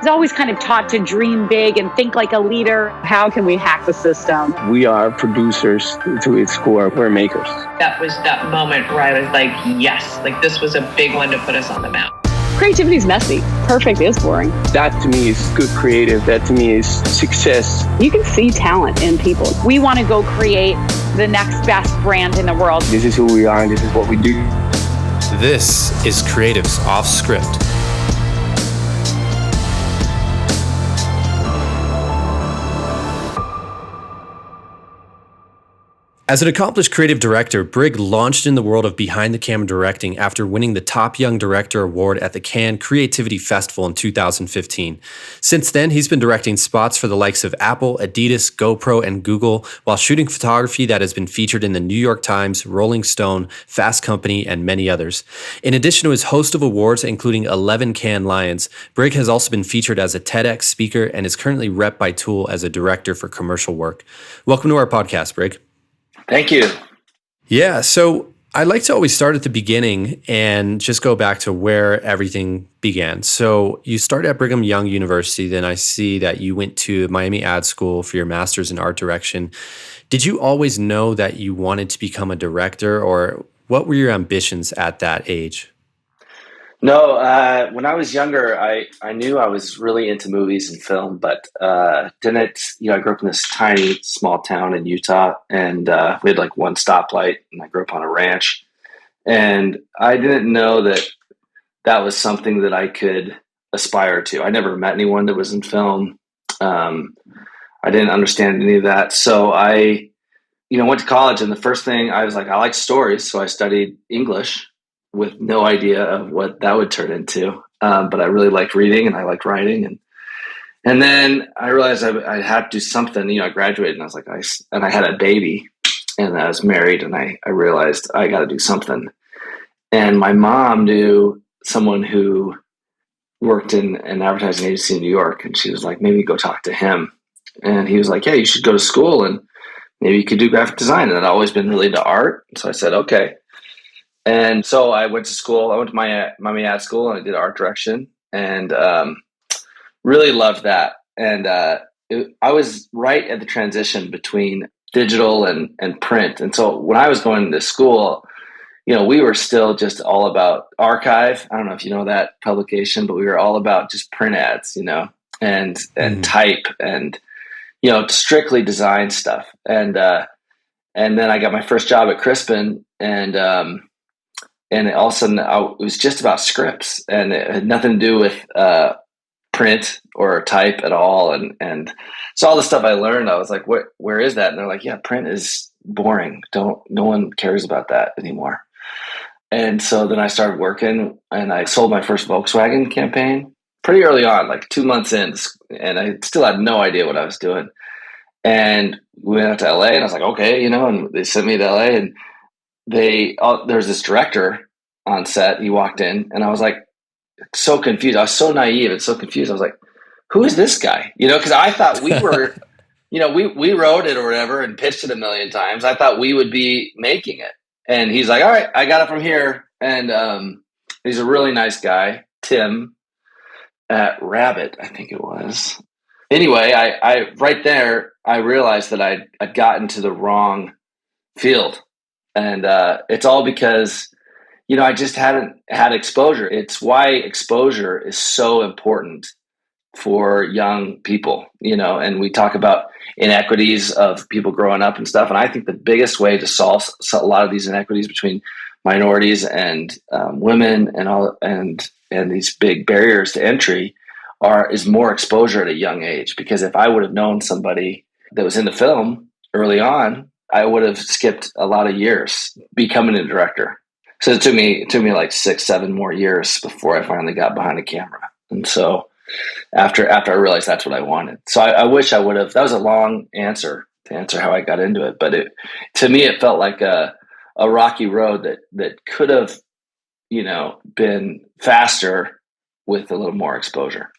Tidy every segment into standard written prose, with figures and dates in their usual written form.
was always kind of taught to dream big and think like a leader. How can we hack the system? We are producers to its core. We're makers. That was that moment where I was like, yes, like this was a big one to put us on the map. Creativity is messy. Perfect is boring. That to me is good creative. That to me is success. You can see talent in people. We want to go create the next best brand in the world. This is who we are and this is what we do. This is Creative's Offscript. As an accomplished creative director, Brig launched in the world of behind-the-camera directing after winning the Top Young Director Award at the Cannes Creativity Festival in 2015. Since then, he's been directing spots for the likes of Apple, Adidas, GoPro, and Google, while shooting photography that has been featured in the New York Times, Rolling Stone, Fast Company, and many others. In addition to his host of awards, including 11 Cannes Lions, Brig has also been featured as a TEDx speaker and is currently rep by Tool as a director for commercial work. Welcome to our podcast, Brig. Thank you. Yeah, so I like to always start at the beginning and just go back to where everything began. So you started at Brigham Young University, then I see that you went to Miami Ad School for your master's in art direction. Did you always know that you wanted to become a director, or what were your ambitions at that age? No, when I was younger, I knew I was really into movies and film, but didn't, I grew up in this tiny, small town in Utah, and we had like one stoplight, and I grew up on a ranch. And I didn't know that that was something that I could aspire to. I never met anyone that was in film. I didn't understand any of that. So I, went to college, and the first thing I was like, I like stories. So I studied English with no idea of what that would turn into. But I really liked reading and I liked writing. And then I realized I had to do something. I graduated and I was like, I had a baby and I was married, and I realized I got to do something. And my mom knew someone who worked in an advertising agency in New York. And she was like, maybe go talk to him. And he was like, yeah, you should go to school and maybe you could do graphic design. And I'd always been really into art. So I said, okay. And so I went to school. I went to Miami Ad School and I did art direction, and really loved that. And I was right at the transition between digital and print. And so when I was going to school, we were still just all about archive. I don't know if you know that publication, but we were all about just print ads, and type and, strictly design stuff. And then I got my first job at Crispin, and all of a sudden, it was just about scripts, and it had nothing to do with print or type at all. And so all the stuff I learned, I was like, where is that? And they're like, yeah, print is boring. No one cares about that anymore. And so then I started working, and I sold my first Volkswagen campaign pretty early on, like 2 months in, and I still had no idea what I was doing. And we went out to LA, and I was like, okay, and they sent me to LA, and there was this director on set. He walked in, and I was like so confused. I was so naive and so confused. I was like, who is this guy? Because I thought we were, we wrote it or whatever and pitched it a million times. I thought we would be making it. And he's like, all right, I got it from here. And he's a really nice guy, Tim at Rabbit, I think it was. Anyway, I right there, I realized that I'd gotten to the wrong field. And it's all because, I just hadn't had exposure. It's why exposure is so important for young people, and we talk about inequities of people growing up and stuff. And I think the biggest way to solve a lot of these inequities between minorities and women and these big barriers to entry is more exposure at a young age. Because if I would have known somebody that was into film early on, I would have skipped a lot of years becoming a director. So it took me like 6-7 more years before I finally got behind a camera. And so after I realized that's what I wanted. So I wish I would have. That was a long answer to answer how I got into it. But to me, it felt like a rocky road that could have, been faster with a little more exposure.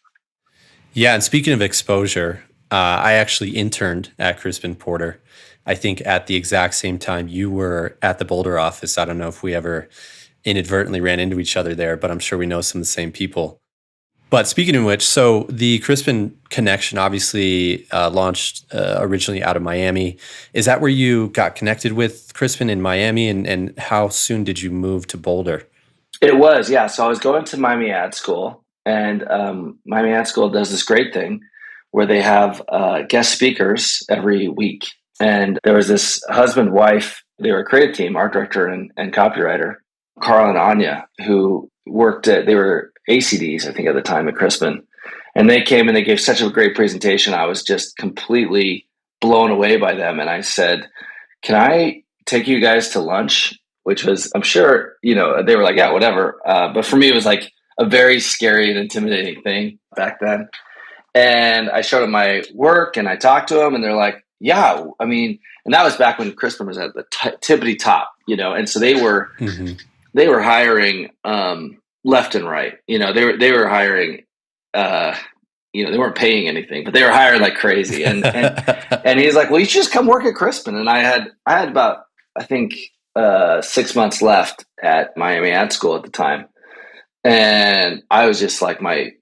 Yeah, and speaking of exposure, I actually interned at Crispin Porter. I think at the exact same time you were at the Boulder office. I don't know if we ever inadvertently ran into each other there, but I'm sure we know some of the same people. But speaking of which, so the Crispin connection obviously launched originally out of Miami. Is that where you got connected with Crispin in Miami? And how soon did you move to Boulder? It was, yeah. So I was going to Miami Ad School, and Miami Ad School does this great thing where they have guest speakers every week. And there was this husband-wife, they were a creative team, art director and copywriter, Carl and Anya, who worked they were ACDs, I think, at the time at Crispin. And they came and they gave such a great presentation. I was just completely blown away by them. And I said, can I take you guys to lunch? Which was, I'm sure, they were like, yeah, whatever. But for me, it was like a very scary and intimidating thing back then. And I showed them my work and I talked to them and they're like, yeah, I mean, and that was back when Crispin was at the tippity top, and so they were hiring left and right. They were hiring. They weren't paying anything, but they were hiring like crazy. And and he's like, well, you should just come work at Crispin. And I had about, I think, 6 months left at Miami Ad School at the time, and I was just like my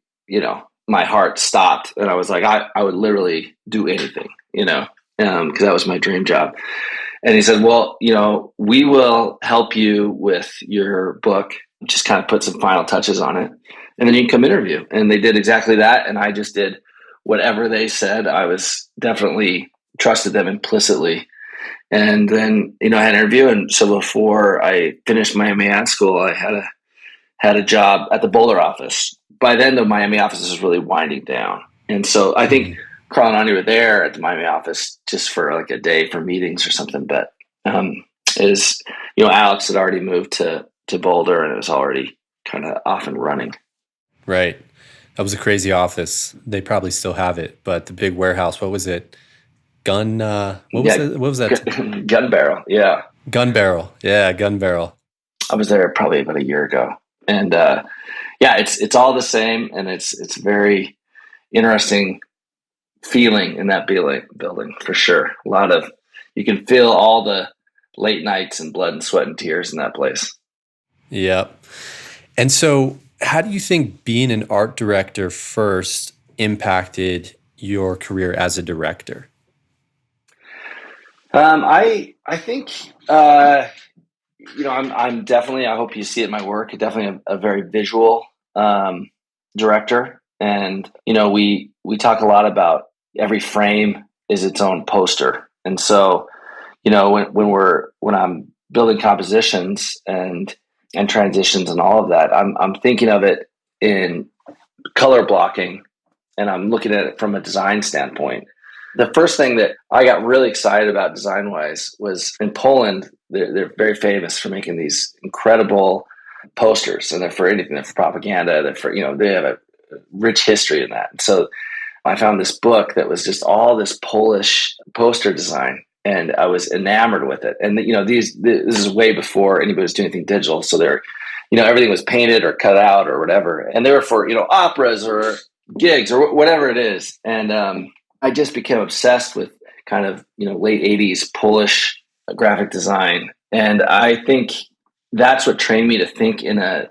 heart stopped, and I was like, I would literally do anything, because that was my dream job. And he said, well, we will help you with your book, just kind of put some final touches on it, and then you can come interview. And they did exactly that. And I just did whatever they said. I was definitely trusted them implicitly. And then, I had an interview. And so before I finished Miami Ad School, I had a job at the Boulder office. By then, the Miami office was really winding down. And so I think Carl and Anya were there at the Miami office just for like a day for meetings or something. But Alex had already moved to Boulder and it was already kind of off and running. Right. That was a crazy office. They probably still have it, but the big warehouse, what was it? What was that? Gun Barrel. Yeah. Gun Barrel. Yeah. Gun Barrel. I was there probably about a year ago. And it's all the same. And it's very interesting feeling in that building for sure. You can feel all the late nights and blood and sweat and tears in that place. Yep. And so how do you think being an art director first impacted your career as a director? I think, I'm definitely, I hope you see it in my work, definitely a very visual director. And, we talk a lot about every frame is its own poster. And so, when I'm building compositions and transitions and all of that, I'm thinking of it in color blocking, and I'm looking at it from a design standpoint. The first thing that I got really excited about design-wise was in Poland. They're very famous for making these incredible posters, and they're for anything. They're for propaganda. They're for they have a rich history in that. So I found this book that was just all this Polish poster design, and I was enamored with it. And this is way before anybody was doing anything digital, so they're everything was painted or cut out or whatever, and they were for operas or gigs or whatever it is. And I just became obsessed with kind of late 80s Polish graphic design, and I think that's what trained me to think in a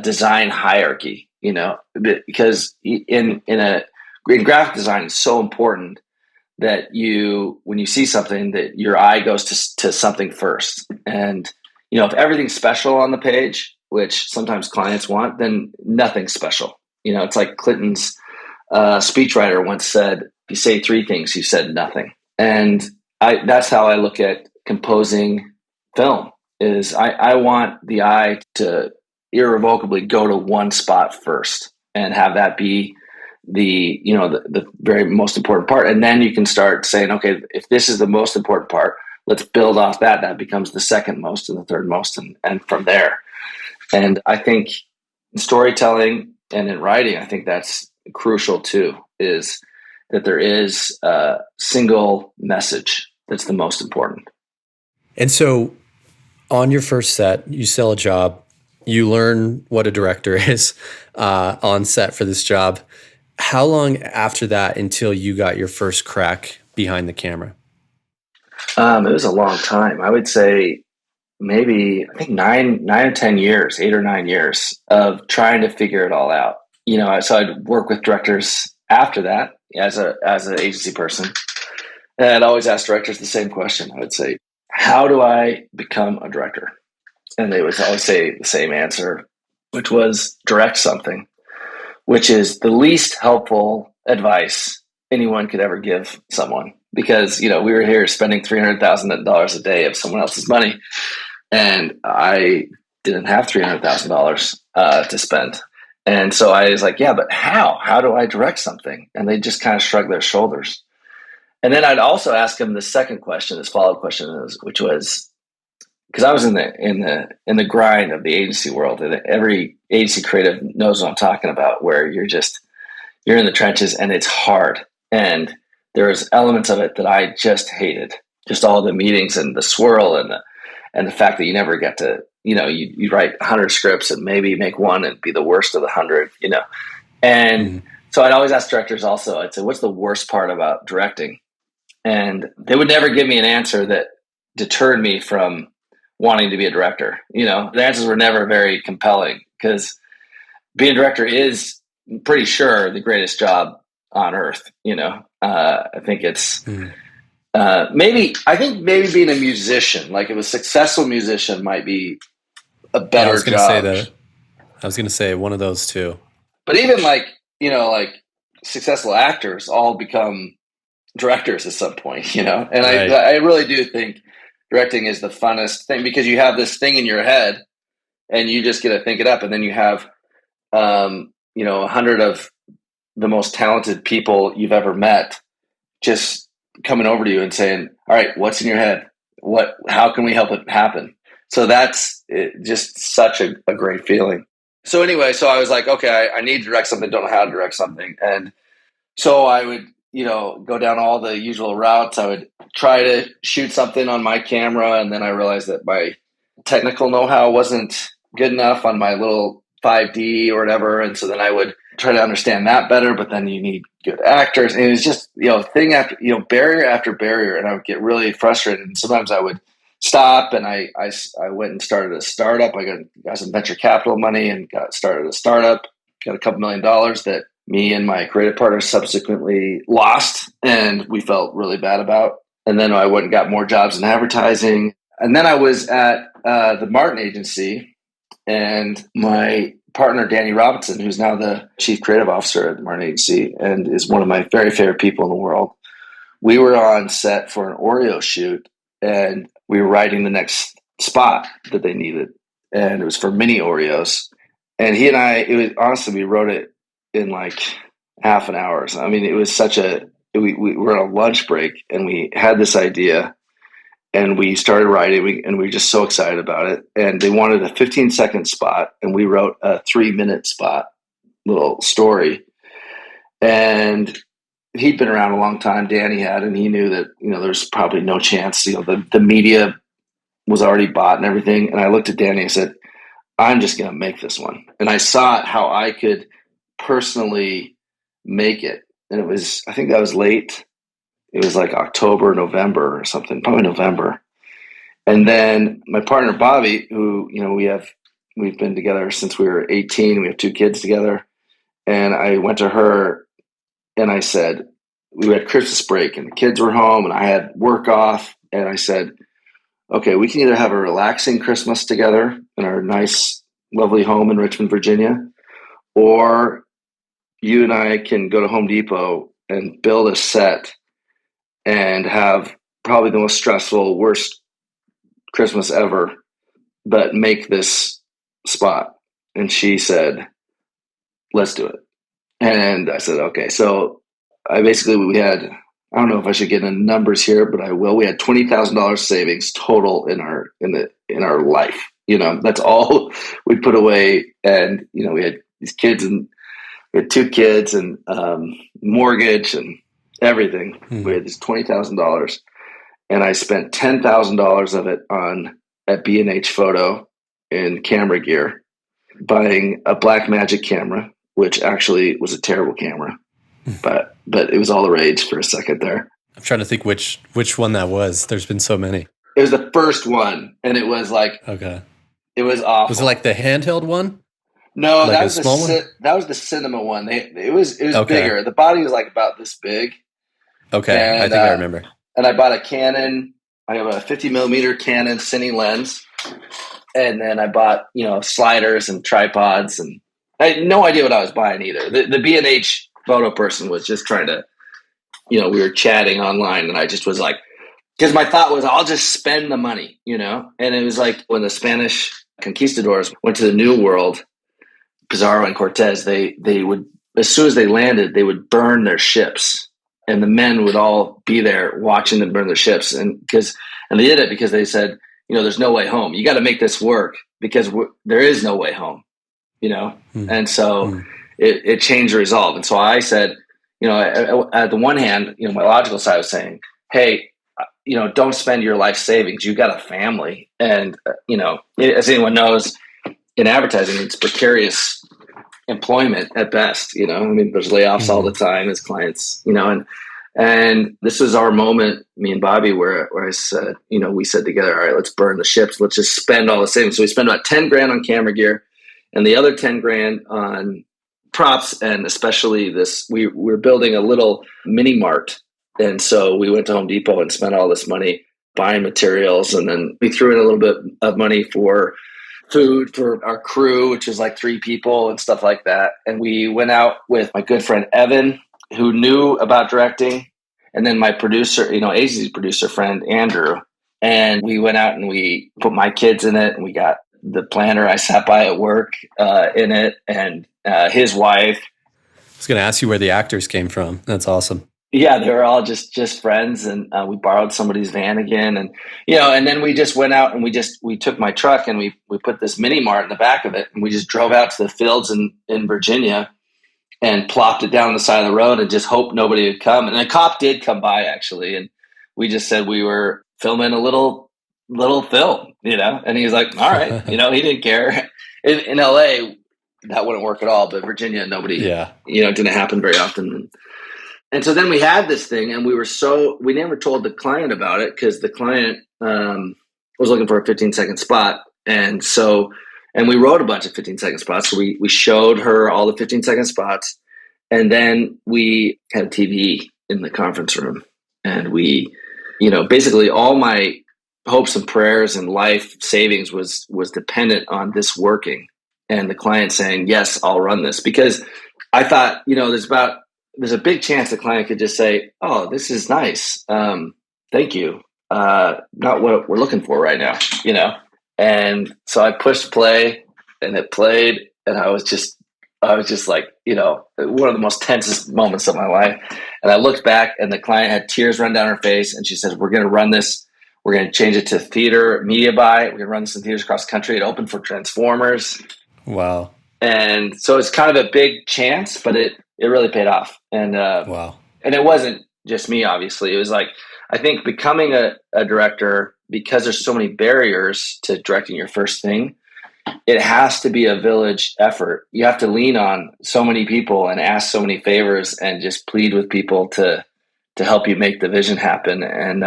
design hierarchy. Because in graphic design, it's so important that when you see something, that your eye goes to something first. And if everything's special on the page, which sometimes clients want, then nothing's special. It's like Clinton's speechwriter once said, if you say three things, you said nothing. And that's how I look at composing film. Is I want the eye to irrevocably go to one spot first and have that be the very most important part. And then you can start saying, okay, if this is the most important part, let's build off that. That becomes the second most and the third most, and from there. And I think in storytelling and in writing, I think that's crucial too, is that there is a single message that's the most important. And so on your first set, you sell a job, you learn what a director is on set for this job. How long after that until you got your first crack behind the camera? It was a long time. I would say maybe, I think 9 or 10 years, 8 or 9 years of trying to figure it all out. so I'd work with directors after that as an agency person. And I'd always ask directors the same question. I would say, how do I become a director? And they would always say the same answer, which was direct something, which is the least helpful advice anyone could ever give someone. Because, we were here spending $300,000 a day of someone else's money. And I didn't have $300,000 to spend. And so I was like, yeah, but how? How do I direct something? And they just kind of shrugged their shoulders. And then I'd also ask them the second question, this follow-up question, which was, because I was in the grind of the agency world, and every agency creative knows what I'm talking about, where you're in the trenches and it's hard. And there's elements of it that I just hated, just all the meetings and the swirl and the fact that you never get to, you write 100 scripts and maybe make one and be the worst of the 100, And so I'd always ask directors also, I'd say, what's the worst part about directing? And they would never give me an answer that deterred me from wanting to be a director. The answers were never very compelling, because being a director is pretty sure the greatest job on earth. I think it's maybe being a musician, like if a successful musician might be a better job. I was going to say one of those two. But even like successful actors all become directors at some point, and right. I really do think directing is the funnest thing, because you have this thing in your head and you just get to think it up. And then you have, 100 of the most talented people you've ever met just coming over to you and saying, all right, what's in your head? How can we help it happen? So that's just such a great feeling. So anyway, so I was like, okay, I need to direct something. Don't know how to direct something. And so I would, go down all the usual routes. I would try to shoot something on my camera. And then I realized that my technical know-how wasn't good enough on my little 5D or whatever. And so then I would try to understand that better, but then you need good actors. And it was just, thing after, barrier after barrier. And I would get really frustrated. And sometimes I would stop, and I went and started a startup. I got some venture capital money and started a startup, got a couple $1 million that me and my creative partner subsequently lost, and we felt really bad about. And then I went and got more jobs in advertising. And then I was at the Martin Agency, and my partner, Danny Robinson, who's now the chief creative officer at the Martin Agency and is one of my very favorite people in the world, we were on set for an Oreo shoot, and we were writing the next spot that they needed. And it was for mini Oreos. And he and I, honestly, we wrote it in like half an hour. I mean, it was we were on a lunch break, and we had this idea, and we started writing, and we were just so excited about it. And they wanted a 15-second spot, and we wrote a 3-minute spot, little story. And he'd been around a long time, Danny had, and he knew that, there's probably no chance, the media was already bought and everything. And I looked at Danny and said, I'm just going to make this one. And I saw how I could personally make it. And I think that was late. It was like October, November or something, probably November. And then my partner, Bobby, who, we've been together since we were 18. We have 2 kids together. And I went to her and I said, we had Christmas break and the kids were home and I had work off. And I said, okay, we can either have a relaxing Christmas together in our nice, lovely home in Richmond, Virginia, or you and I can go to Home Depot and build a set and have probably the most stressful, worst Christmas ever, but make this spot. And she said, let's do it. And I said, okay. So we had, I don't know if I should get into numbers here, but I will. We had $20,000 savings total in our life. That's all we put away. And, we had these kids, and we had 2 kids and mortgage and everything. We had this $20,000, and I spent $10,000 of it at B&H Photo in camera gear, buying a Blackmagic camera, which actually was a terrible camera, but it was all the rage for a second there. I'm trying to think which one that was. There's been so many. It was the first one, and it was like, okay, it was awful. Was it like the handheld one? No, Like a small one? that was the cinema one. It was Okay. bigger. The body was like about this big, Okay. I and think I remember. I bought a Canon. I have a 50 millimeter Canon cine lens, and then I bought sliders and tripods, and I had no idea what I was buying either. The B&H photo person was just trying to, we were chatting online, and I just was like, because my thought was I'll just spend the money, and it was like when the Spanish conquistadors went to the New World, Pizarro and Cortez, they would, as soon as they landed, they would burn their ships, and the men would all be there watching them burn their ships, and they did it because they said, there's no way home. You got to make this work because there is no way home, and so it changed the resolve. And so I said, at the one hand, my logical side was saying, hey, don't spend your life savings. You got a family, and as anyone knows, in advertising, it's precarious employment at best. There's layoffs all the time as clients. And this is our moment, me and Bobby, where I said, we said together, all right, let's burn the ships. Let's just spend all the savings. So we spent about 10 grand on camera gear, and the other 10 grand on props, and especially we're building a little mini mart. And so we went to Home Depot and spent all this money buying materials, and then we threw in a little bit of money for food for our crew, which is like 3 people and stuff like that. And we went out with my good friend Evan, who knew about directing, and then my producer, agency producer friend Andrew. And we went out and we put my kids in it, and we got the planner I sat by at work in it, and his wife. I was going to ask you where the actors came from. That's awesome. Yeah, they were all just friends, and we borrowed somebody's van again, and and then we just went out and we took my truck and we put this mini mart in the back of it, and we just drove out to the fields in Virginia and plopped it down on the side of the road and just hoped nobody would come. And a cop did come by actually, and we just said we were filming a little film, and he was like, all right, he didn't care. In LA, that wouldn't work at all, but Virginia, nobody, didn't happen very often. And so then we had this thing, and we never told the client about it because the client was looking for a 15-second spot. And we wrote a bunch of 15-second spots. So we showed her all the 15-second spots. And then we had a TV in the conference room. And we, basically all my hopes and prayers and life savings was dependent on this working. And the client saying, yes, I'll run this. Because I thought, there's a big chance the client could just say, oh, this is nice. Thank you. Not what we're looking for right now, And so I pushed play, and it played, and I was just like, one of the most tensest moments of my life. And I looked back, and the client had tears run down her face, and she says, we're going to run this. We're going to change it to theater media buy. We're going to run this in theaters across the country. It opened for Transformers. Wow. And so it's kind of a big chance, but it really paid off. And wow. And it wasn't just me, obviously. It was like, I think becoming a director, because there's so many barriers to directing your first thing, it has to be a village effort. You have to lean on so many people and ask so many favors and just plead with people to help you make the vision happen. And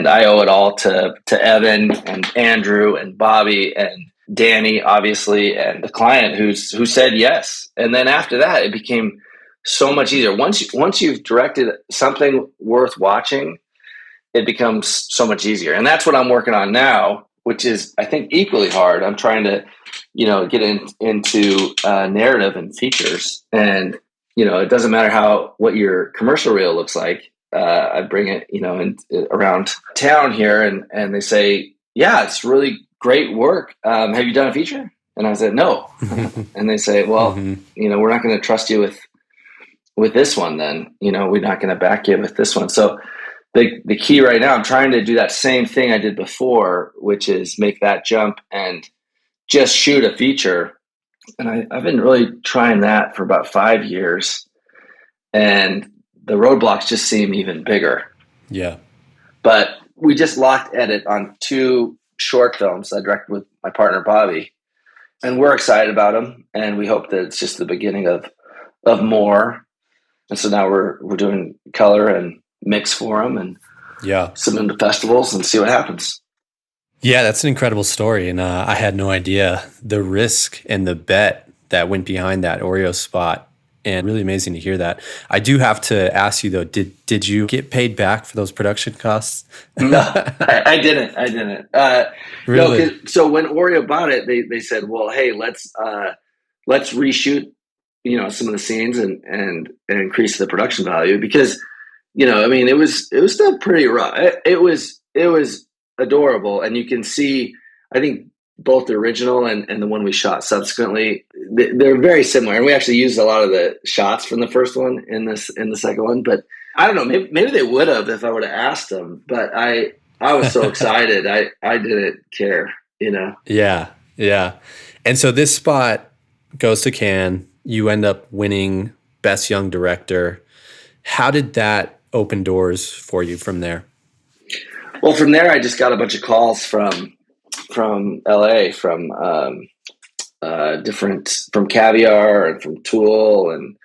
I owe it all to Evan and Andrew and Bobby and Danny, obviously, and the client who said yes. And then after that, it became so much easier. Once you've directed something worth watching, it becomes so much easier. And that's what I'm working on now, which is, I think, equally hard. I'm trying to, get into narrative and features. And, it doesn't matter what your commercial reel looks like. I bring it, around town here, and they say, yeah, it's really great work. Have you done a feature? And I said, no. And they say, well, we're not going to trust you with this one then. We're not going to back you with this one. So the key right now, I'm trying to do that same thing I did before, which is make that jump and just shoot a feature. And I've been really trying that for about 5 years. And the roadblocks just seem even bigger. Yeah. But we just locked edit on 2 short films I directed with my partner, Bobby. And we're excited about them. And we hope that it's just the beginning of more. And so now we're doing color and mix for them and submit them to festivals and see what happens. Yeah, that's an incredible story. And I had no idea the risk and the bet that went behind that Oreo spot. And really amazing to hear that. I do have to ask you though, did you get paid back for those production costs? No, I didn't. I didn't. No, Really? so when Oreo bought it, they said, "Well, hey, let's reshoot, some of the scenes and increase the production value because, I mean, it was still pretty rough. It was adorable, and you can see, I think both the original and the one we shot subsequently, they're very similar, and we actually used a lot of the shots from the first one in the second one, but I don't know. Maybe they would have if I would have asked them, but I was so excited. I didn't care, Yeah, yeah. And so this spot goes to Cannes. You end up winning Best Young Director. How did that open doors for you from there? Well, from there, I just got a bunch of calls from LA, from from Caviar and from Tool and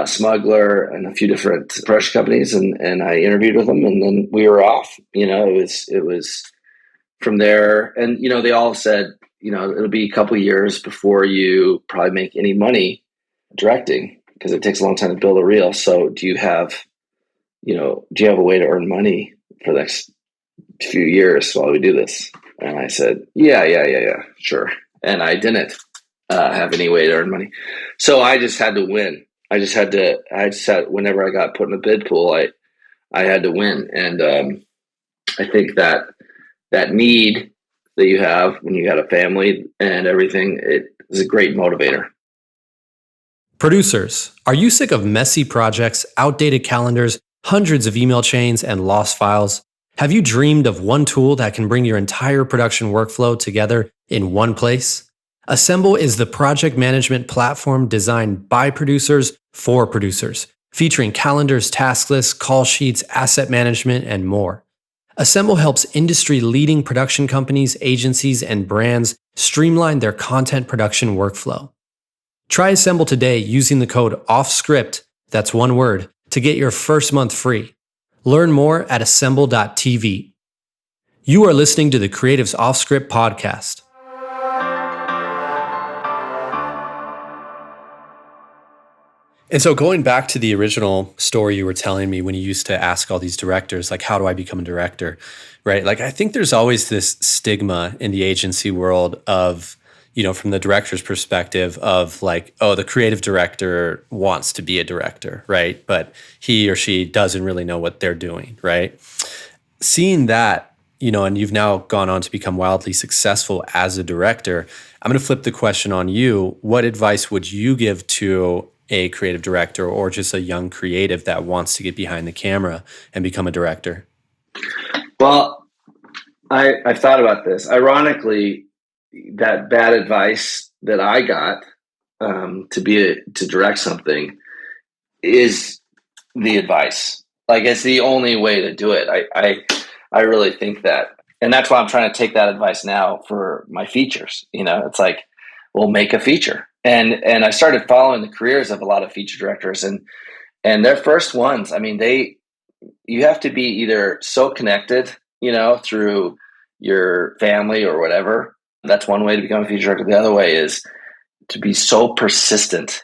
Smuggler and a few different production companies, and I interviewed with them, and then we were off. It was from there, and they all said, it'll be a couple of years before you probably make any money directing because it takes a long time to build a reel. So do you have a way to earn money for the next few years while we do this? And I said, yeah, sure. And I didn't have any way to earn money, so I just had to win. I just had, whenever I got put in a bid pool, I had to win. And I think that need that you have when you got a family and everything, it is a great motivator. Producers, are you sick of messy projects, outdated calendars, hundreds of email chains, and lost files? Have you dreamed of one tool that can bring your entire production workflow together in one place? Assemble is the project management platform designed by producers for producers, featuring calendars, task lists, call sheets, asset management, and more. Assemble helps industry-leading production companies, agencies, and brands streamline their content production workflow. Try Assemble today using the code Offscript, that's one word, to get your first month free. Learn more at assemble.tv. You are listening to the Creatives Offscript podcast. And so going back to the original story you were telling me when you used to ask all these directors, like, how do I become a director, right? Like, I think there's always this stigma in the agency world of, from the director's perspective of like, oh, the creative director wants to be a director, right? But he or she doesn't really know what they're doing, right? Seeing that, and you've now gone on to become wildly successful as a director, I'm going to flip the question on you. What advice would you give to a creative director or just a young creative that wants to get behind the camera and become a director? Well, I've thought about this. Ironically, that bad advice that I got to direct something is the advice. Like, it's the only way to do it. I really think that, and that's why I'm trying to take that advice now for my features. It's like, well, make a feature. And I started following the careers of a lot of feature directors, and their first ones, I mean, you have to be either so connected, through your family or whatever. That's one way to become a feature director. The other way is to be so persistent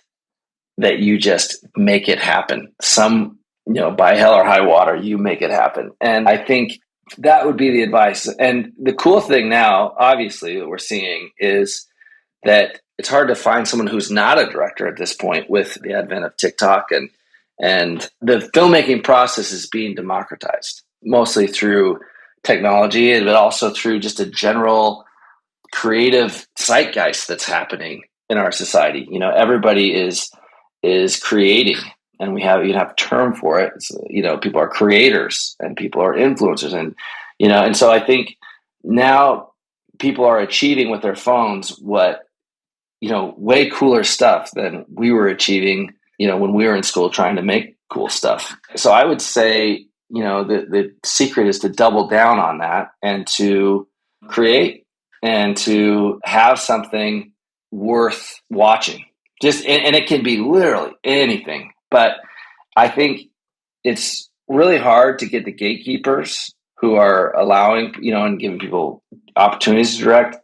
that you just make it happen. By hell or high water, you make it happen. And I think that would be the advice. And the cool thing now, obviously, that we're seeing is that it's hard to find someone who's not a director at this point with the advent of TikTok, and the filmmaking process is being democratized mostly through technology, but also through just a general creative zeitgeist that's happening in our society. Everybody is creating, and you have a term for it. People are creators and people are influencers, and so I think now people are achieving with their phones what way cooler stuff than we were achieving when we were in school trying to make cool stuff. So I would say the secret is to double down on that and to create and to have something worth watching. And it can be literally anything, but I think it's really hard to get the gatekeepers who are allowing, and giving people opportunities to direct,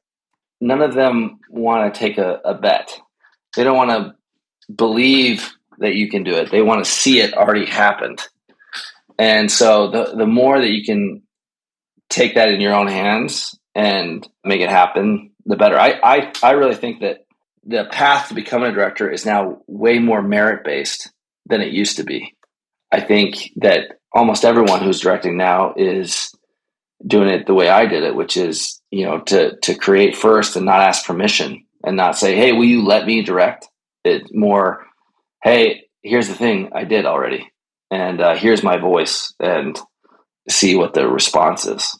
none of them want to take a bet. They don't want to believe that you can do it. They want to see it already happened. And so the more that you can take that in your own hands and make it happen, the better. I really think that the path to becoming a director is now way more merit-based than it used to be. I think that almost everyone who's directing now is doing it the way I did it, which is, to create first and not ask permission and not say, hey, will you let me direct? It's more, hey, here's the thing I did already. And here's my voice, and see what the response is.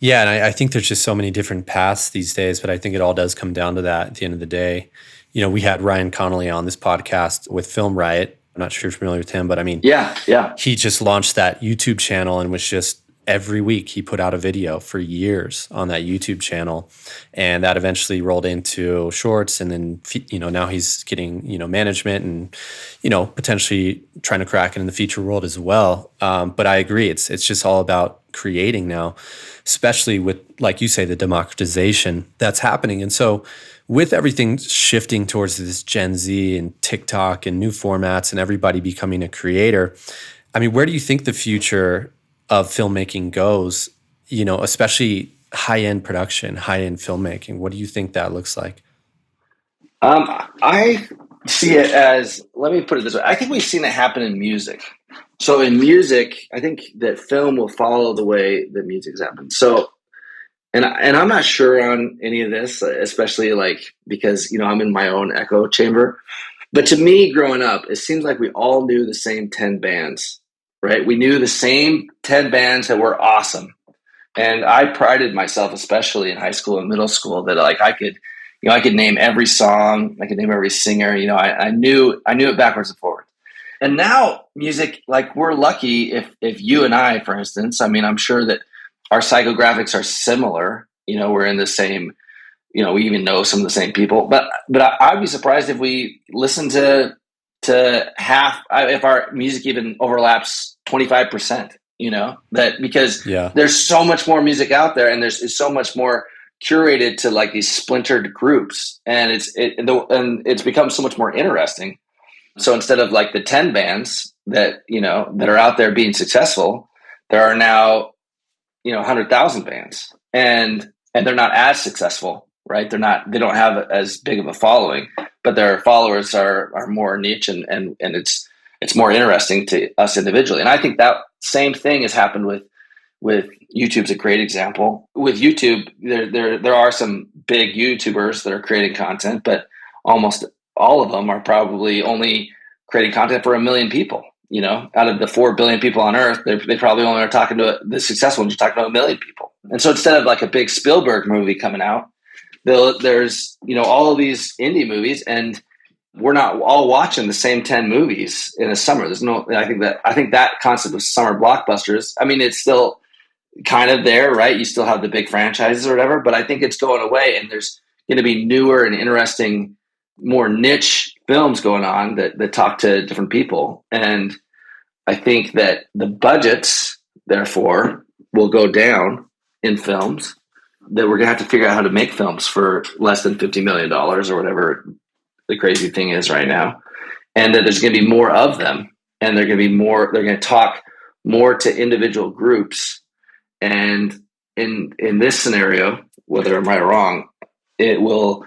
Yeah, and I think there's just so many different paths these days, but I think it all does come down to that at the end of the day. We had Ryan Connolly on this podcast with Film Riot. I'm not sure if you're familiar with him, but I mean, yeah. He just launched that YouTube channel and was just every week he put out a video for years on that YouTube channel, and that eventually rolled into shorts, and then now he's getting management and potentially trying to crack into the feature world as well. But I agree, it's just all about creating now, especially with, like you say, the democratization that's happening. And so with everything shifting towards this Gen Z and TikTok and new formats and everybody becoming a creator, I mean, where do you think the future of filmmaking goes, especially high-end production, high-end filmmaking? What do you think that looks like? I see it as, let me put it this way. I think we've seen it happen in music. So in music, I think that film will follow the way that music's happened. So, and I'm not sure on any of this, especially because, I'm in my own echo chamber. But to me, growing up, it seems like we all knew the same 10 bands, right? We knew the same 10 bands that were awesome. And I prided myself, especially in high school and middle school, that I could name every song, I could name every singer. I knew it backwards and forwards. And now music, we're lucky if you and I, for instance, I mean, I'm sure that our psychographics are similar. We're in the same, we even know some of the same people. But I'd be surprised if we listen to half, if our music even overlaps 25%. That because there's so much more music out there, and there's so much more curated to these splintered groups, and it's become so much more interesting. So instead of the 10 bands that that are out there being successful, there are now 100,000 bands, and they're not as successful, right? They don't have as big of a following, but their followers are more niche, and it's more interesting to us individually. And I think that same thing has happened with YouTube's a great example. With YouTube, there are some big YouTubers that are creating content, but almost all of them are probably only creating content for 1 million people. Out of the 4 billion people on Earth, they probably only are talking to the successful ones, are talking to 1 million people. And so instead of a big Spielberg movie coming out, there's all of these indie movies, and we're not all watching the same 10 movies in a summer. I think that concept of summer blockbusters, I mean, it's still kind of there, right? You still have the big franchises or whatever, but I think it's going away, and there's going to be newer and interesting, more niche films going on that talk to different people. And I think that the budgets, therefore, will go down in films, that we're going to have to figure out how to make films for less than $50 million or whatever the crazy thing is right now. And that there's going to be more of them, and they're going to talk more to individual groups. And in this scenario, whether I'm right or wrong, it will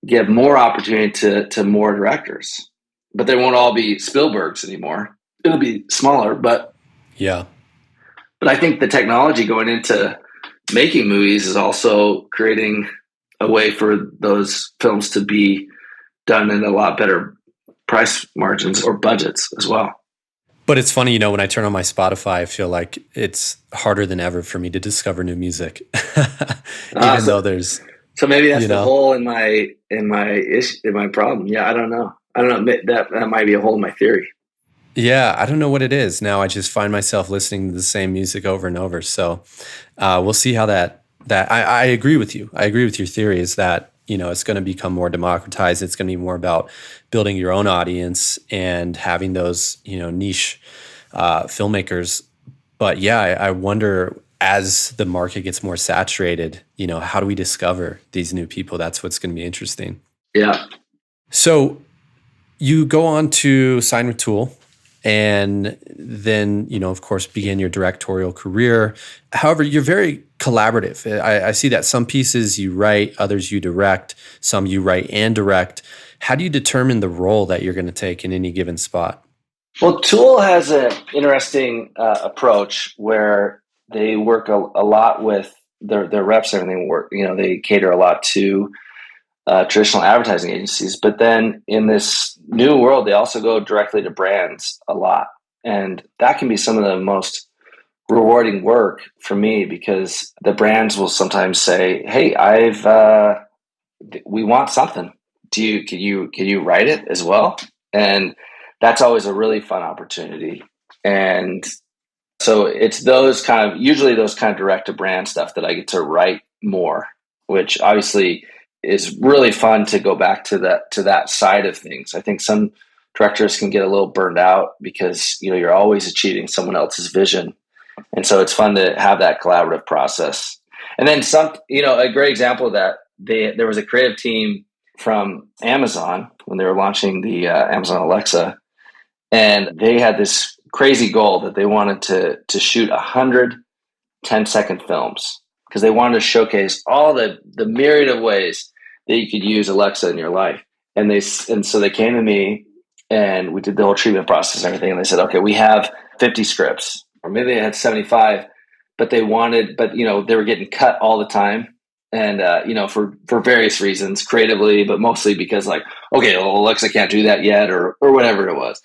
give more opportunity to more directors, but they won't all be Spielbergs anymore. It'll be smaller, but I think the technology going into making movies is also creating a way for those films to be done in a lot better price margins or budgets as well. But it's funny, when I turn on my Spotify, I feel like it's harder than ever for me to discover new music, even though there's. So maybe that's the hole in my problem. Yeah, I don't know. That might be a hole in my theory. Yeah, I don't know what it is. Now I just find myself listening to the same music over and over. So we'll see how that I agree with you. I agree with your theory is that, it's going to become more democratized. It's going to be more about building your own audience and having those, niche filmmakers. But yeah, I wonder as the market gets more saturated, how do we discover these new people? That's what's going to be interesting. Yeah. So you go on to sign with Tool, and then, of course, begin your directorial career. However, you're very collaborative. I see that some pieces you write, others you direct, some you write and direct. How do you determine the role that you're going to take in any given spot? Well, Tool has an interesting approach where they work a lot with their reps. Everything work. They cater a lot to traditional advertising agencies, but then in this new world, they also go directly to brands a lot, and that can be some of the most rewarding work for me, because the brands will sometimes say, "Hey, we want something. Can you write it as well?" And that's always a really fun opportunity. And so it's usually those kind of direct to brand stuff that I get to write more, which obviously is really fun to go back to that side of things. I think some directors can get a little burned out because you're always achieving someone else's vision, and so it's fun to have that collaborative process. And then a great example of that, there was a creative team from Amazon when they were launching the Amazon Alexa, and they had this crazy goal that they wanted to shoot 100 10-second films, because they wanted to showcase all the myriad of ways that you could use Alexa in your life. And so they came to me, and we did the whole treatment process and everything. And they said, okay, we have 50 scripts, or maybe they had 75, but they were getting cut all the time. And, for various reasons, creatively, but mostly because okay, well, Alexa can't do that yet, or whatever it was.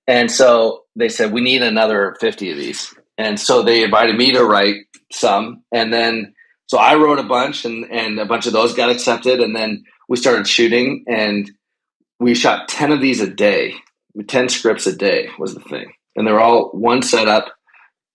And so they said, we need another 50 of these. And so they invited me to write some. And then, so I wrote a bunch, and a bunch of those got accepted. And then we started shooting, and we shot 10 of these a day. 10 scripts a day was the thing. And they're all one setup,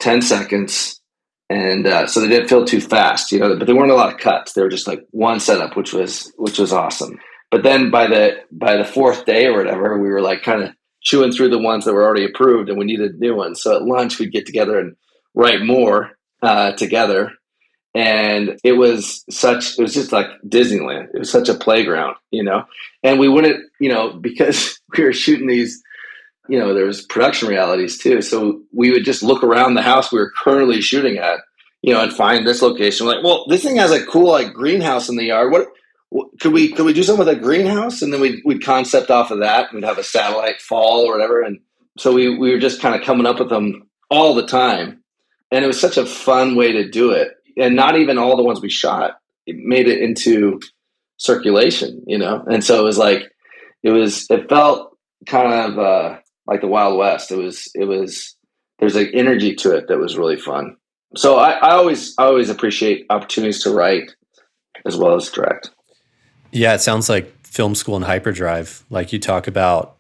10 seconds. And so they didn't feel too fast, but there weren't a lot of cuts. They were just one setup, which was awesome. But then by the fourth day or whatever, we were kind of chewing through the ones that were already approved, and we needed new ones. So at lunch, we'd get together and write more together. And it was just like Disneyland. It was such a playground, and we wouldn't, because we were shooting these, there was production realities too. So we would just look around the house we were currently shooting at, and find this location. We're well, this thing has a cool greenhouse in the yard. What could we do something with a greenhouse? And then we'd concept off of that, and have a satellite fall or whatever. And so we were just kind of coming up with them all the time. And it was such a fun way to do it. And not even all the ones we shot, it made it into circulation, And so it felt kind of like the Wild West. There's an energy to it that was really fun. So I always appreciate opportunities to write as well as direct. Yeah, it sounds like film school and hyperdrive. Like you talk about,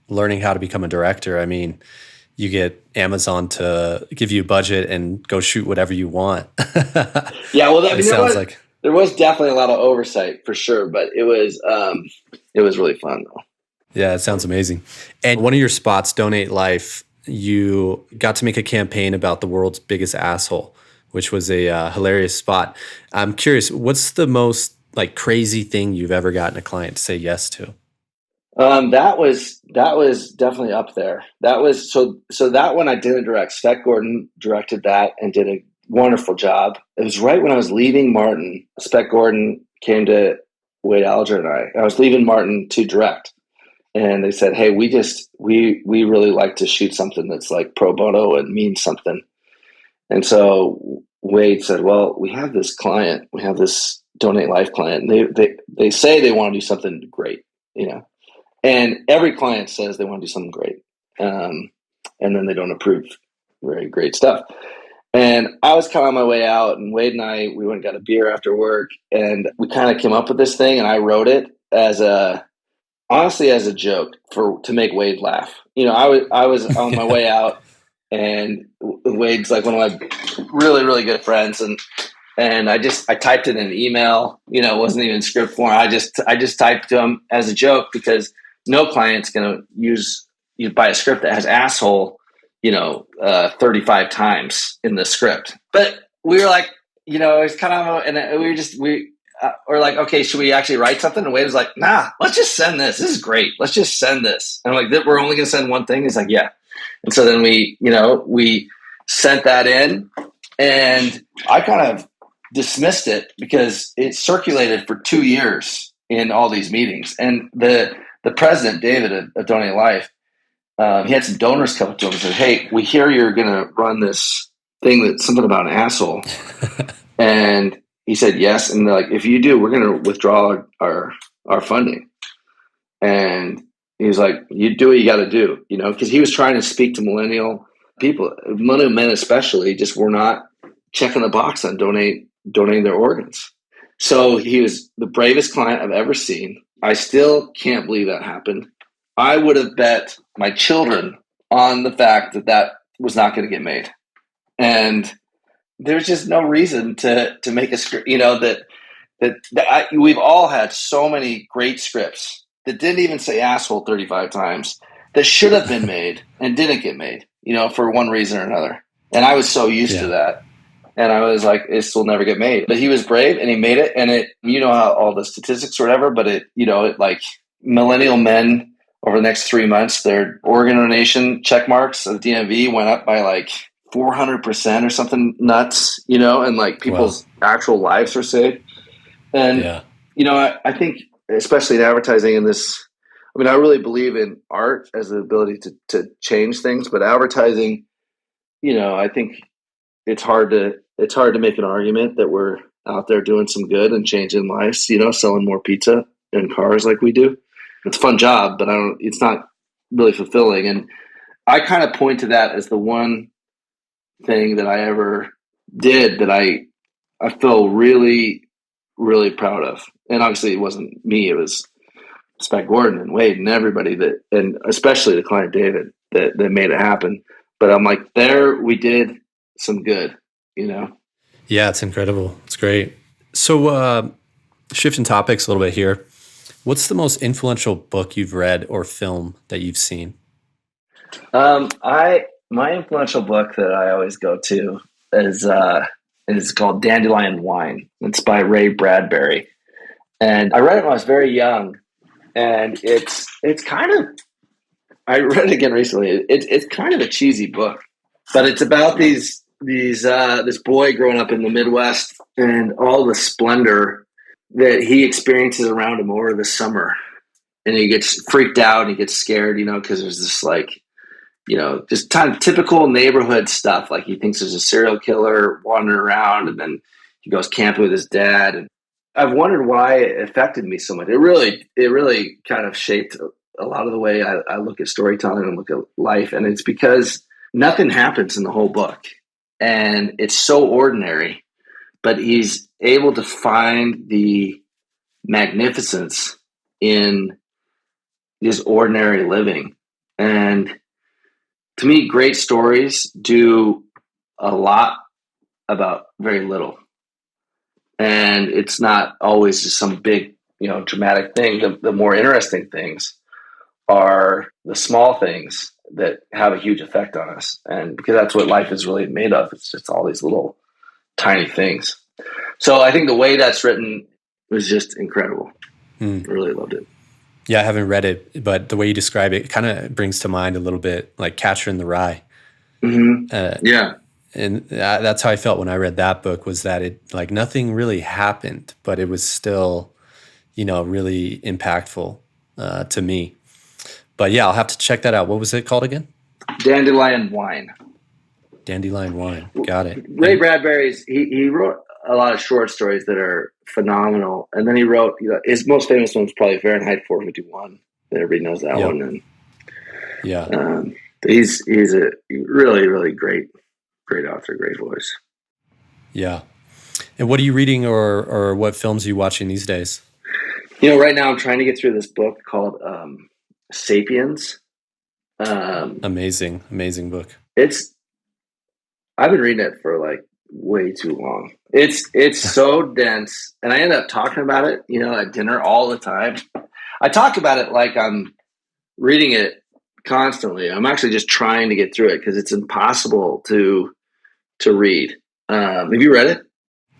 learning how to become a director. I mean, you get Amazon to give you a budget and go shoot whatever you want. Yeah, well, there was definitely a lot of oversight for sure, but it was really fun though. Yeah, it sounds amazing. And one of your spots, Donate Life, you got to make a campaign about the world's biggest asshole, which was a hilarious spot. I'm curious, what's the most crazy thing you've ever gotten a client to say yes to? That was definitely up there. That was so that one I didn't direct. Spec Gordon directed that and did a wonderful job. It was right when I was leaving Martin. Spec Gordon came to Wade Alger and I was leaving Martin to direct. And they said, hey, we really like to shoot something that's pro bono and means something. And so Wade said, well, we have this client, we have this Donate Life client. And they say they want to do something great, and every client says they want to do something great. And then they don't approve very great stuff. And I was kind of on my way out, and Wade and I, we went and got a beer after work, and we kind of came up with this thing, and I wrote it honestly as a joke to make Wade laugh. I was on my way out, and Wade's one of my really, really good friends, and I typed it in an email. It wasn't even script form. I just typed to him as a joke, because no client's gonna buy a script that has asshole 35 times in the script. But we were like, it's kind of, and we're like, okay, should we actually write something? And Wade was like, nah, let's just send this. This is great. Let's just send this. And I'm like, we're only going to send one thing. He's like, yeah. And so then we sent that in, and I kind of dismissed it because it circulated for 2 years in all these meetings. And the president, David of Donate Life, he had some donors come up to him and said, hey, we hear you're going to run this thing that's something about an asshole. And he said, yes. And they're like, if you do, we're going to withdraw our funding. And he was like, you do what you got to do, because he was trying to speak to millennial people, millennial men especially, just were not checking the box on donating their organs. So he was the bravest client I've ever seen. I still can't believe that happened. I would have bet my children on the fact that was not going to get made. And there's just no reason to make a script, we've all had so many great scripts that didn't even say asshole 35 times that should have been made and didn't get made, for one reason or another. And I was so used to that. And I was like, this will never get made. But he was brave and he made it. And how all the statistics or whatever, but it like millennial men over the next 3 months, their organ donation check marks at the DMV went up by like 400% or something nuts, and like people's actual lives were saved. And, I think especially in advertising in this, I really believe in art as the ability to change things, but advertising, I think it's hard to make an argument that we're out there doing some good and changing lives, selling more pizza and cars like we do. It's a fun job, but it's not really fulfilling. And I kind of point to that as the one thing that I ever did that I feel really, really proud of. And obviously it wasn't me, it was Spec Gordon and Wade and everybody and especially the client David that made it happen. But I'm like, we did some good, Yeah, it's incredible. It's great. So shifting topics a little bit here. What's the most influential book you've read or film that you've seen? My influential book that I always go to is called Dandelion Wine. It's by Ray Bradbury. And I read it when I was very young. And it's kind of, I read it again recently. It's kind of a cheesy book, but it's about this boy growing up in the Midwest and all the splendor that he experiences around him over the summer. And he gets freaked out and he gets scared, because there's this just kind of typical neighborhood stuff. Like he thinks there's a serial killer wandering around, and then he goes camping with his dad. And I've wondered why it affected me so much. It really kind of shaped a lot of the way I look at storytelling and look at life. And it's because nothing happens in the whole book. And it's so ordinary, but he's able to find the magnificence in this ordinary living. And to me, great stories do a lot about very little. And it's not always just some big, dramatic thing. The more interesting things are the small things that have a huge effect on us. And because that's what life is really made of. It's just all these little tiny things. So I think the way that's written was just incredible. I really loved it. Yeah, I haven't read it, but the way you describe it kind of brings to mind a little bit like Catcher in the Rye. Mm-hmm. Yeah. And that's how I felt when I read that book, was that it like nothing really happened, but it was still, really impactful to me. But yeah, I'll have to check that out. What was it called again? Dandelion Wine. Dandelion Wine. Got it. Ray Bradbury's, he wrote a lot of short stories that are phenomenal. And then he wrote, his most famous one is probably Fahrenheit 451. Everybody knows that one. And yeah, he's a really, really great author, great voice. Yeah. And what are you reading or what films are you watching these days? Right now I'm trying to get through this book called Sapiens. Amazing book. I've been reading it for like way too long. It's so dense, and I end up talking about it, at dinner all the time. I talk about it like I'm reading it constantly. I'm actually just trying to get through it because it's impossible to read. Have you read it?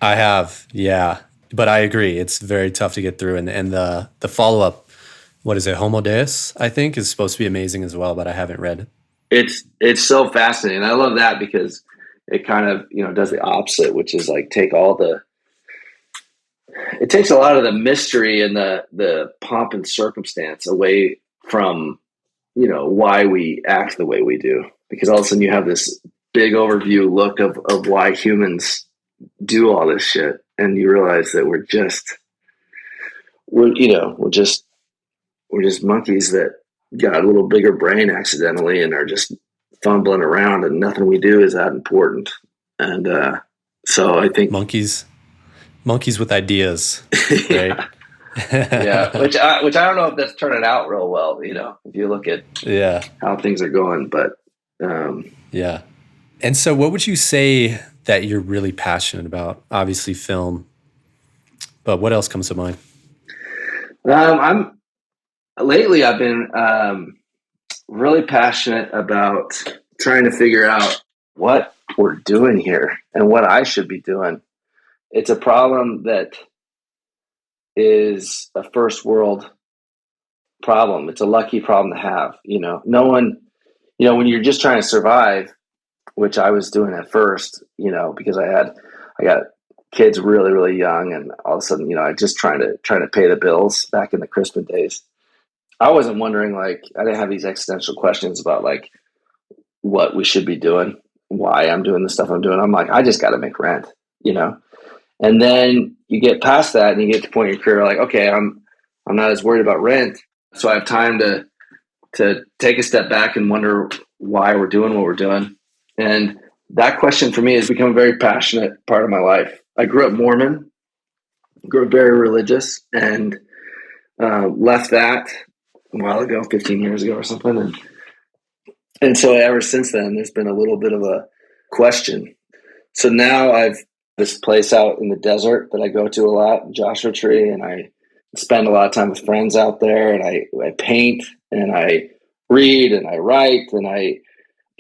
I have, yeah, but I agree. It's very tough to get through, and the follow up, what is it, Homo Deus? I think is supposed to be amazing as well, but I haven't read it. It's so fascinating. I love that because it kind of does the opposite, which is like it takes a lot of the mystery and the pomp and circumstance away from why we act the way we do, because all of a sudden you have this big overview look of why humans do all this shit, and you realize that we're just monkeys that got a little bigger brain accidentally and are just fumbling around, and nothing we do is that important. And so I think monkeys with ideas, right? Yeah, which I don't know if that's turning out real well. If you look at how things are going, but yeah. And so, what would you say that you're really passionate about? Obviously, film, but what else comes to mind? Lately I've been really passionate about trying to figure out what we're doing here and what I should be doing. It's a problem that is a first world problem. It's a lucky problem to have. No one, when you're just trying to survive, which I was doing at first, because I got kids really, really young, and all of a sudden, I just trying to pay the bills back in the Crispin days. I wasn't wondering, like, I didn't have these existential questions about like what we should be doing, why I'm doing the stuff I'm doing. I'm like, I just got to make rent, And then you get past that and you get to the point in your career like, okay, I'm not as worried about rent. So I have time to take a step back and wonder why we're doing what we're doing. And that question for me has become a very passionate part of my life. I grew up Mormon, grew up very religious, and left that a while ago, 15 years ago or something. And so ever since then, there's been a little bit of a question. So now I've this place out in the desert that I go to a lot, Joshua Tree, and I spend a lot of time with friends out there, and I paint and I read and I write, and I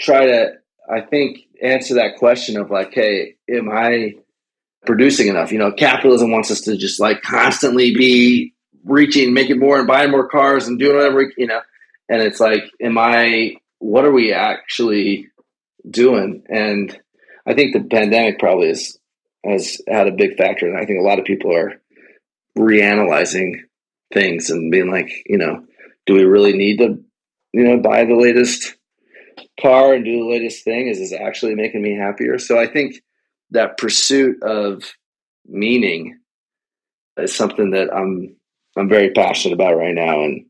try to, I think, answer that question of like, hey, am I producing enough? Capitalism wants us to just like constantly be reaching, making more and buying more cars and doing whatever, and it's like, what are we actually doing? And I think the pandemic probably has had a big factor. And I think a lot of people are reanalyzing things and being like, do we really need to, buy the latest car and do the latest thing? Is this actually making me happier? So I think that pursuit of meaning is something that I'm very passionate about right now. And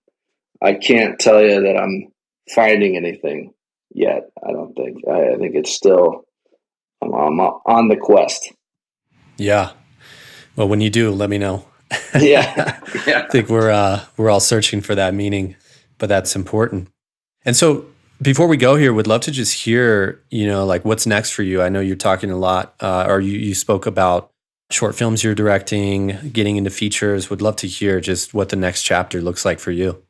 I can't tell you that I'm finding anything yet. I don't think. I think it's still, I'm on the quest. Yeah. Well, when you do, let me know. Yeah. I think we're all searching for that meaning, but that's important. And so before we go here, would love to just hear, like what's next for you. I know you're talking a lot, or you spoke about short films you're directing, getting into features. Would love to hear just what the next chapter looks like for you.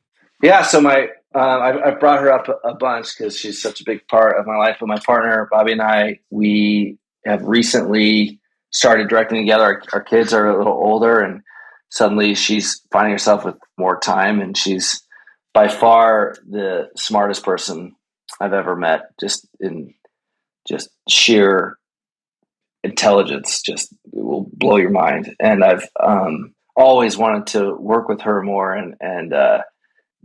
Yeah. So I've brought her up a bunch because she's such a big part of my life. But my partner, Bobby, and I, we have recently started directing together. Our kids are a little older, and suddenly she's finding herself with more time, and she's by far the smartest person I've ever met, just in sheer intelligence. Just it will blow your mind. And I've always wanted to work with her more and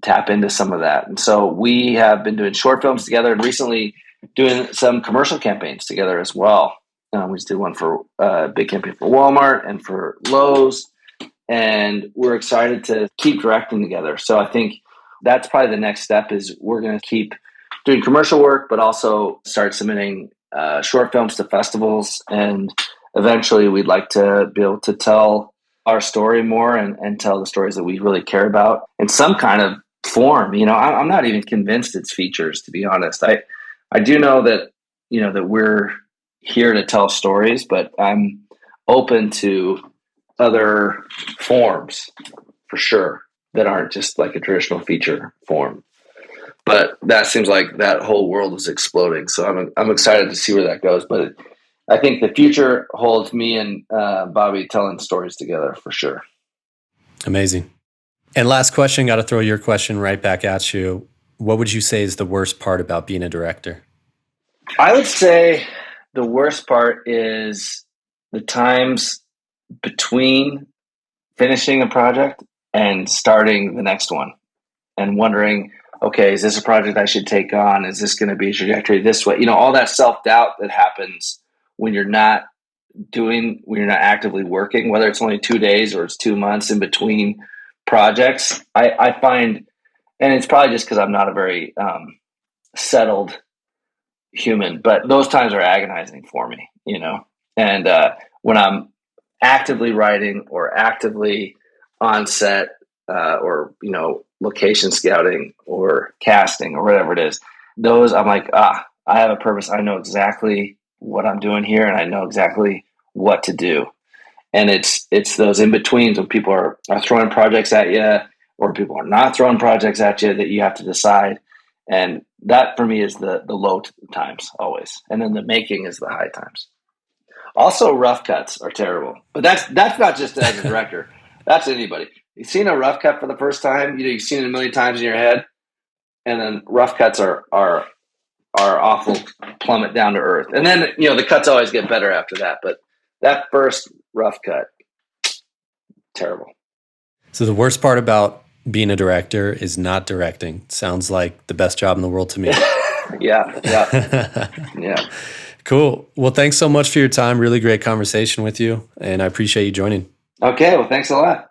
tap into some of that. And so we have been doing short films together, and recently doing some commercial campaigns together as well. We just did one for a big campaign for Walmart and for Lowe's, and we're excited to keep directing together. So I think that's probably the next step is we're going to keep doing commercial work, but also start submitting short films to festivals. And eventually we'd like to be able to tell our story more and tell the stories that we really care about in some kind of form. I'm not even convinced it's features, to be honest. I do know that, that we're here to tell stories, but I'm open to other forms for sure that aren't just like a traditional feature form. But that seems like that whole world is exploding. So I'm excited to see where that goes. But I think the future holds me and Bobby telling stories together for sure. Amazing. And last question, got to throw your question right back at you. What would you say is the worst part about being a director? I would say the worst part is the times between finishing a project and starting the next one and wondering, okay, is this a project I should take on? Is this going to be a trajectory this way? All that self-doubt that happens when you're not actively working, whether it's only 2 days or it's 2 months in between projects. I find, and it's probably just because I'm not a very settled human, but those times are agonizing for me, and when I'm actively writing or actively on set or location scouting or casting or whatever it is, those I'm like, I have a purpose. I know exactly what I'm doing here and I know exactly what to do. And it's those in-betweens when people are throwing projects at you or people are not throwing projects at you that you have to decide. And that for me is the low times always. And then the making is the high times. Also, rough cuts are terrible. But that's not just as a director. That's anybody. You've seen a rough cut for the first time, you've seen it a million times in your head, and then rough cuts are awful, plummet down to earth. And then, the cuts always get better after that. But that first rough cut, terrible. So the worst part about being a director is not directing. Sounds like the best job in the world to me. Yeah. Cool. Well, thanks so much for your time. Really great conversation with you, and I appreciate you joining. Okay, well, thanks a lot.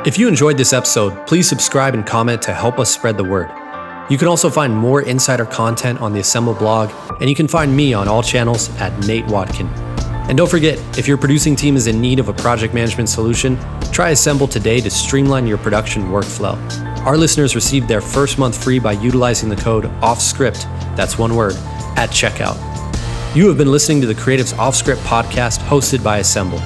If you enjoyed this episode, please subscribe and comment to help us spread the word. You can also find more insider content on the Assemble blog, and you can find me on all channels at Nate Watkin. And don't forget, if your producing team is in need of a project management solution, try Assemble today to streamline your production workflow. Our listeners received their first month free by utilizing the code Offscript, that's one word, at checkout. You have been listening to the Creatives Offscript podcast hosted by Assemble.